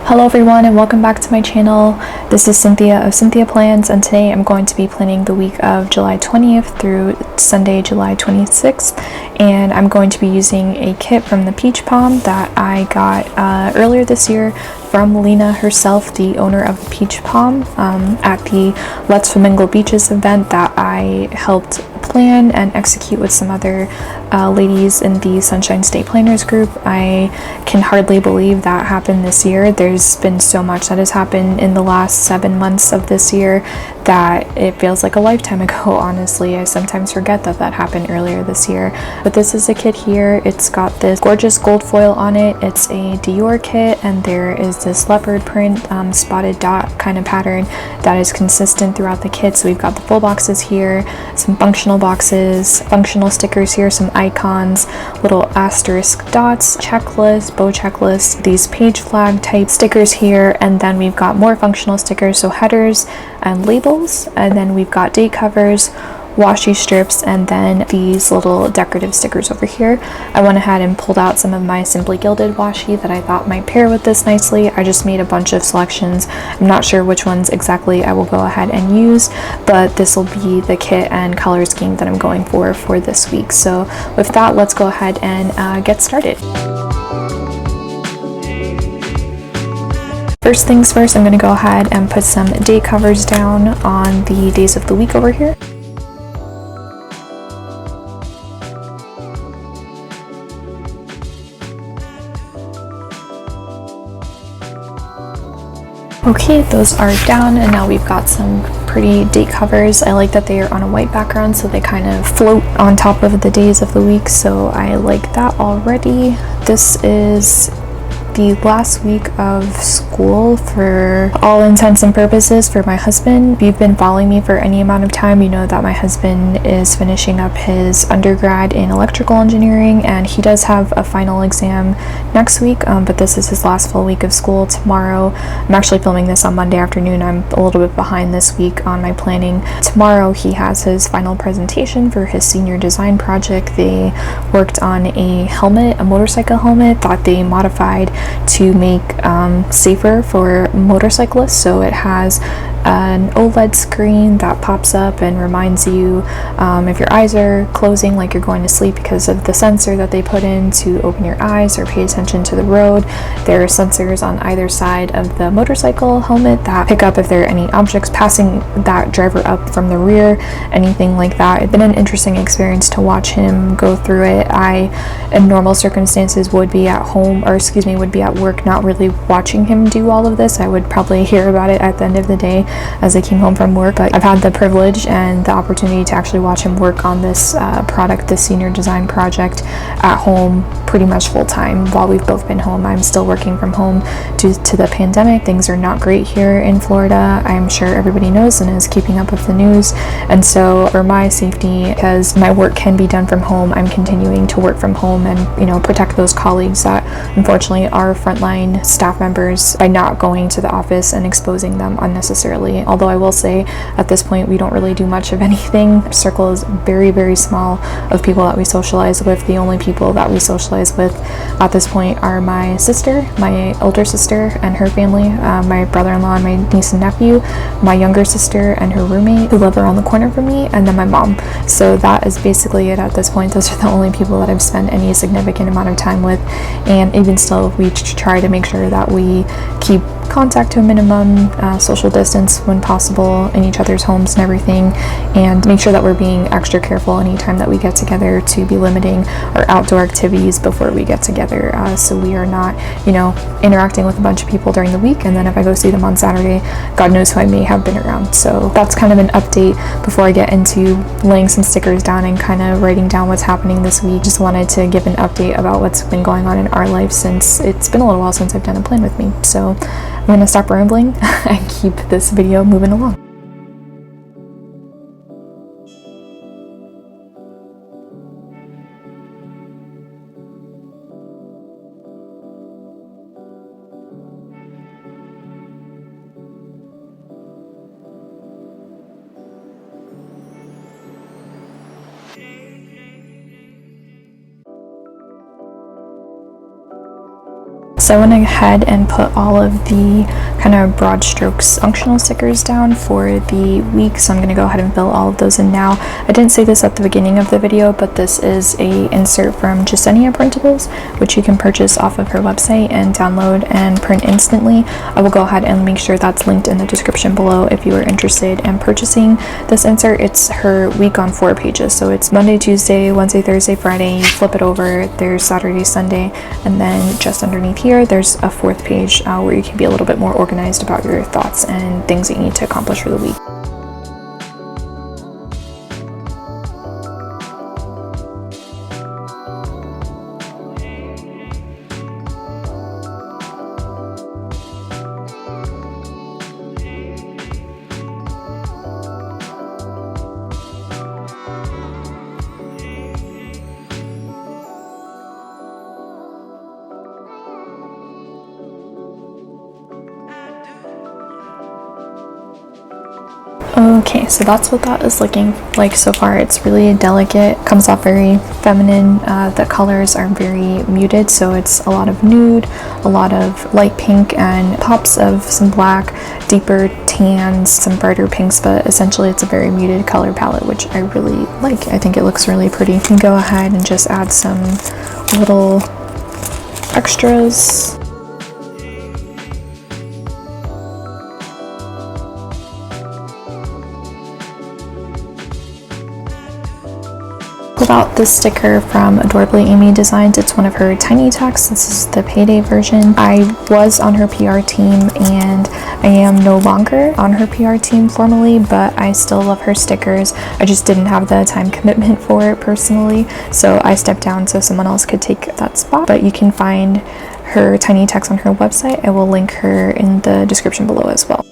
Hello everyone and welcome back to my channel. This is Cynthia of Cynthia Plans, and today I'm going to be planning the week of July 20th through Sunday, July 26th, and I'm going to be using a kit from the Peach Pom that I got earlier this year from Lena herself, the owner of the Peach Pom, at the Let's Flamingo Beaches event that I helped plan and execute with some other ladies in the Sunshine State Planners group. I can hardly believe that happened this year. There's been so much that has happened in the last 7 months of this year that it feels like a lifetime ago, honestly. I sometimes forget that that happened earlier this year. But this is a kit here. It's got this gorgeous gold foil on it. It's a Dior kit, and there is this leopard print spotted dot kind of pattern that is consistent throughout the kit. So we've got the full boxes here, some functional boxes, functional stickers here, some icons, little asterisk dots, checklist, bow checklist, these page flag type stickers here, and then we've got more functional stickers, so headers and labels, and then we've got date covers, washi strips, and then these little decorative stickers over here. I went ahead and pulled out some of my Simply Gilded washi that I thought might pair with this nicely. I just made a bunch of selections. I'm not sure which ones exactly I will go ahead and use, but this will be the kit and color scheme that I'm going for this week. So with that, let's go ahead and get started. First things first, I'm going to go ahead and put some date covers down on the days of the week over here. Okay, those are down, and now we've got some pretty date covers. I like that they are on a white background, so they kind of float on top of the days of the week, so I like that already. This is the last week of school for all intents and purposes for my husband. If you've been following me for any amount of time, you know that my husband is finishing up his undergrad in electrical engineering, and he does have a final exam next week, but this is his last full week of school tomorrow. I'm actually filming this on Monday afternoon. I'm a little bit behind this week on my planning. Tomorrow he has his final presentation for his senior design project. They worked on a helmet, a motorcycle helmet that they modified to make safer for motorcyclists. So it has an OLED screen that pops up and reminds you if your eyes are closing like you're going to sleep because of the sensor that they put in to open your eyes or pay attention to the road. There are sensors on either side of the motorcycle helmet that pick up if there are any objects passing that driver up from the rear, anything like that. It's been an interesting experience to watch him go through it. I, in normal circumstances, would be at home, or excuse me, would be at work, not really watching him do all of this. I would probably hear about it at the end of the day as I came home from work, but I've had the privilege and the opportunity to actually watch him work on this product, this senior design project, at home pretty much full time while we've both been home. I'm still working from home due to the pandemic. Things are not great here in Florida. I'm sure everybody knows and is keeping up with the news, and so for my safety, because my work can be done from home, I'm continuing to work from home and, you know, protect those colleagues that unfortunately are frontline staff members by not going to the office and exposing them unnecessarily. Although I will say at this point we don't really do much of anything. Our circle is very, very small of people that we socialize with. The only people that we socialize with at this point are my sister, my older sister and her family, my brother-in-law and my niece and nephew, my younger sister and her roommate who live around the corner from me, and then my mom. So that is basically it at this point. Those are the only people that I've spent any significant amount of time with, and even still we try to make sure that we keep contact to a minimum, social distance when possible in each other's homes and everything, and make sure that we're being extra careful anytime that we get together to be limiting our outdoor activities before we get together, so we are not, you know, interacting with a bunch of people during the week, and then if I go see them on Saturday, God knows who I may have been around. So that's kind of an update before I get into laying some stickers down and kind of writing down what's happening this week. Just wanted to give an update about what's been going on in our life, since it's been a little while since I've done a plan with me. So I'm going to stop rambling and keep this video moving along. So I went ahead and put all of the kind of broad strokes functional stickers down for the week, so I'm going to go ahead and fill all of those in now. I didn't say this at the beginning of the video, but this is a insert from Jesenia Printables, which you can purchase off of her website and download and print instantly. I will go ahead and make sure that's linked in the description below if you are interested in purchasing this insert. It's her week on 4 pages, so it's Monday, Tuesday, Wednesday, Thursday, Friday. You flip it over, there's Saturday, Sunday, and then just underneath here there's a 4th page where you can be a little bit more organized about your thoughts and things that you need to accomplish for the week. Okay, so that's what that is looking like so far. It's really delicate, comes off very feminine. The colors are very muted, so it's a lot of nude, a lot of light pink, and pops of some black, deeper tans, some brighter pinks, but essentially it's a very muted color palette, which I really like. I think it looks really pretty. You can go ahead and just add some little extras. About this sticker from Adorably Amy Designs. It's one of her tiny tacks. This is the payday version. I was on her PR team and I am no longer on her PR team formally, but I still love her stickers. I just didn't have the time commitment for it personally, so I stepped down so someone else could take that spot. But you can find her tiny tacks on her website. I will link her in the description below as well.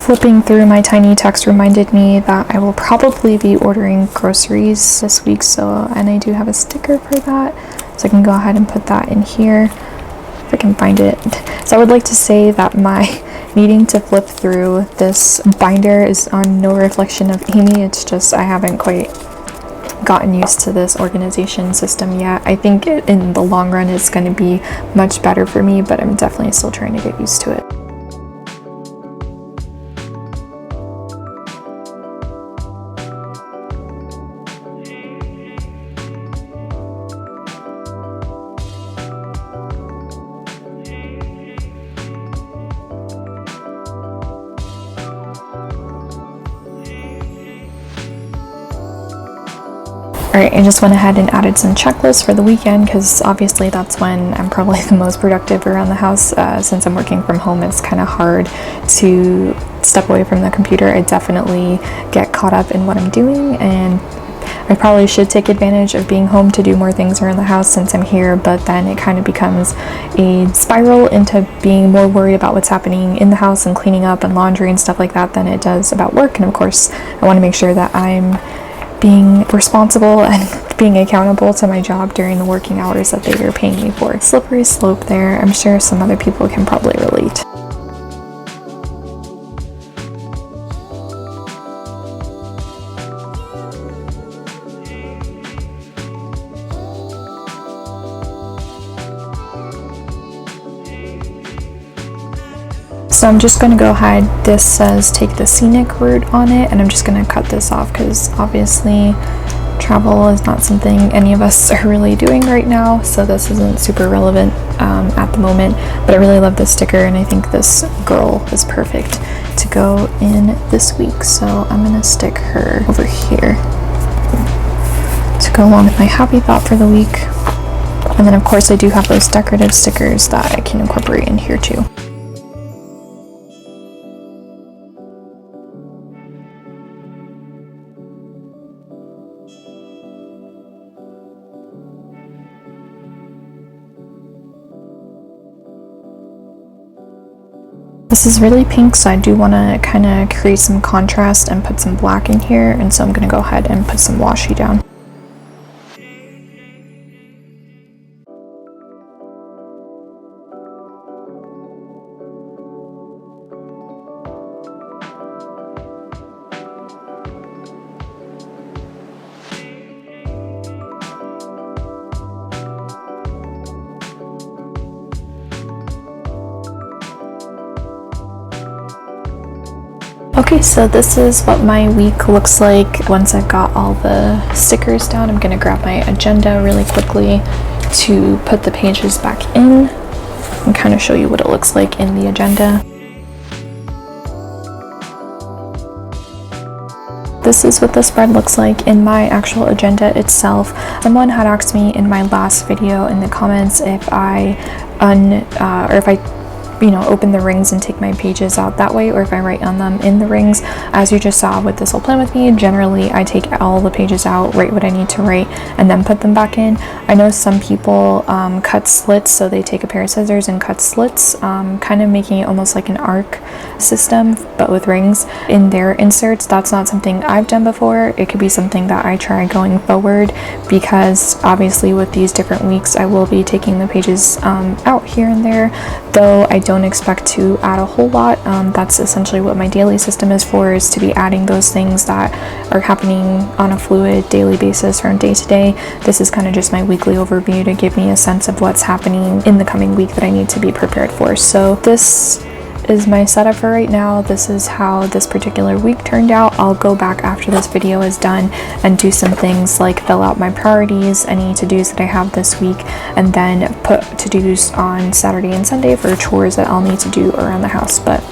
Flipping through my tiny text reminded me that I will probably be ordering groceries this week, and I do have a sticker for that, so I can go ahead and put that in here if I can find it. So I would like to say that my needing to flip through this binder is on no reflection of Amy. It's just I haven't quite gotten used to this organization system yet. I think in the long run it's going to be much better for me, but I'm definitely still trying to get used to it. Alright, I just went ahead and added some checklists for the weekend because obviously that's when I'm probably the most productive around the house. Since I'm working from home, it's kind of hard to step away from the computer. I definitely get caught up in what I'm doing, and I probably should take advantage of being home to do more things around the house since I'm here, but then it kind of becomes a spiral into being more worried about what's happening in the house and cleaning up and laundry and stuff like that than it does about work. And of course, I want to make sure that I'm being responsible and being accountable to my job during the working hours that they are paying me for. Slippery slope there. I'm sure some other people can probably relate. So I'm just going to go ahead, this says take the scenic route on it, and I'm just going to cut this off because obviously travel is not something any of us are really doing right now, so this isn't super relevant at the moment, but I really love this sticker and I think this girl is perfect to go in this week, so I'm going to stick her over here to go along with my happy thought for the week. And then of course I do have those decorative stickers that I can incorporate in here too. This is really pink, so I do want to kind of create some contrast and put some black in here, and so I'm going to go ahead and put some washi down. Okay, so this is what my week looks like once I've got all the stickers down. I'm gonna grab my agenda really quickly to put the pages back in and kind of show you what it looks like in the agenda. This is what the spread looks like in my actual agenda itself. Someone had asked me in my last video in the comments if I open the rings and take my pages out that way, or if I write on them in the rings. As you just saw with This Whole Plan With Me, generally I take all the pages out, write what I need to write, and then put them back in. I know some people cut slits, so they take a pair of scissors and cut slits, kind of making it almost like an arc system, but with rings in their inserts. That's not something I've done before. It could be something that I try going forward, because obviously with these different weeks I will be taking the pages out here and there, though I don't expect to add a whole lot. That's essentially what my daily system is for, is to be adding those things that are happening on a fluid daily basis from day to day. This is kind of just my weekly overview to give me a sense of what's happening in the coming week that I need to be prepared for. So this is my setup for right now. This is how this particular week turned out. I'll go back after this video is done and do some things like fill out my priorities, any to-dos that I have this week, and then put to-dos on Saturday and Sunday for chores that I'll need to do around the house. But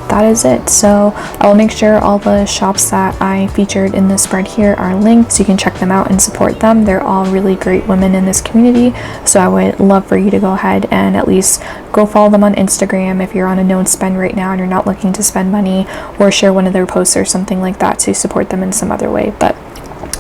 that is it. So I'll make sure all the shops that I featured in the spread here are linked, so you can check them out and support them. They're all really great women in this community, so I would love for you to go ahead and at least go follow them on Instagram if you're on a no spend right now and you're not looking to spend money, or share one of their posts or something like that to support them in some other way. But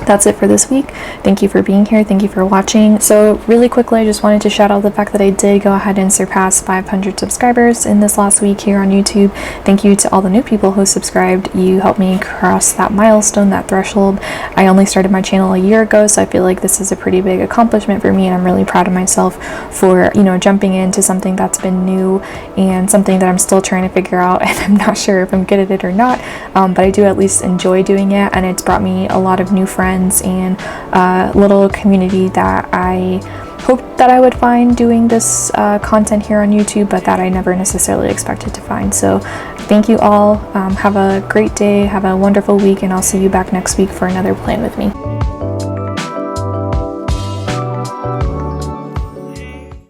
that's it for this week. Thank you for being here. Thank you for watching. So really quickly, I just wanted to shout out the fact that I did go ahead and surpass 500 subscribers in this last week here on YouTube. Thank you to all the new people who subscribed. You helped me cross that milestone, that threshold. I only started my channel a year ago, so I feel like this is a pretty big accomplishment for me, and I'm really proud of myself for, jumping into something that's been new and something that I'm still trying to figure out, and I'm not sure if I'm good at it or not, but I do at least enjoy doing it, and it's brought me a lot of new friends and a little community that I hoped that I would find doing this content here on YouTube, but that I never necessarily expected to find. So thank you all. Have a great day, have a wonderful week, and I'll see you back next week for another plan with me.